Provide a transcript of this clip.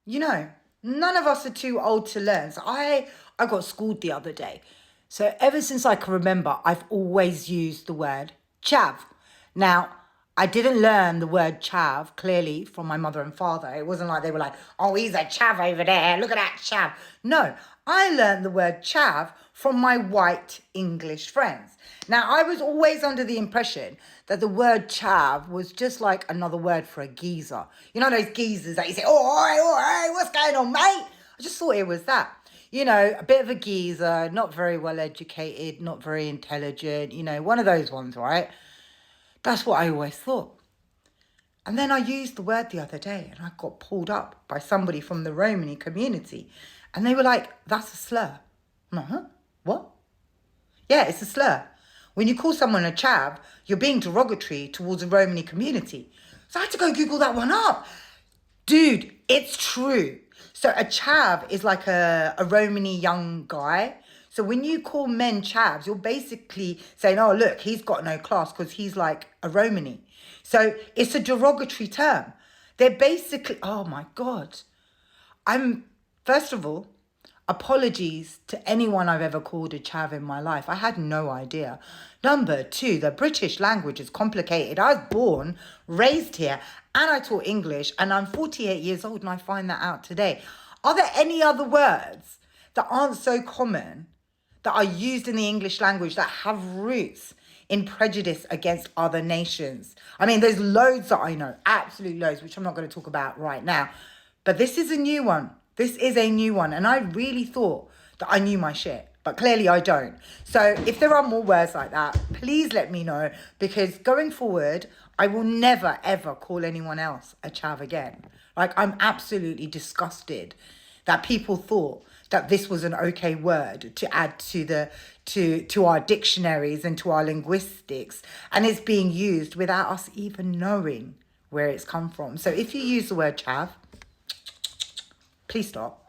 You know, none of us are too old to learn. So I got schooled the other day. So ever since I can remember, I've always used the word chav. Now, I didn't learn the word chav clearly from my mother and father. It wasn't like they were like, oh, he's a chav over there. Look at that chav. No, I learned the word chav from my white English friends. Now, I was always under the impression that the word chav was just like another word for a geezer. You know those geezers that you say, oh, hey, what's going on, mate? I just thought it was that. You know, a bit of a geezer, not very well educated, not very intelligent, you know, one of those ones, right? That's what I always thought. And then I used the word the other day and I got pulled up by somebody from the Romany community. And they were like, that's a slur. I'm like, huh? What? Yeah, it's a slur. When you call someone a chav, you're being derogatory towards a Romany community. So I had to go Google that one up. Dude, it's true. So a chav is like a Romany young guy. So when you call men chavs, you're basically saying, oh, look, he's got no class because he's like a Romany. So it's a derogatory term. They're basically, oh my God. First of all, apologies to anyone I've ever called a chav in my life. I had no idea. Number two, the British language is complicated. I was born, raised here, and I taught English, and I'm 48 years old, and I find that out today. Are there any other words that aren't so common that are used in the English language that have roots in prejudice against other nations? I mean, there's loads that I know, absolute loads, which I'm not going to talk about right now. But this is a new one. This is a new one. And I really thought that I knew my shit. But clearly I don't. So if there are more words like that, please let me know. Because going forward, I will never, ever call anyone else a chav again. Like, I'm absolutely disgusted that people thought that this was an okay word to add to our dictionaries and to our linguistics. And it's being used without us even knowing where it's come from. So if you use the word chav, please stop.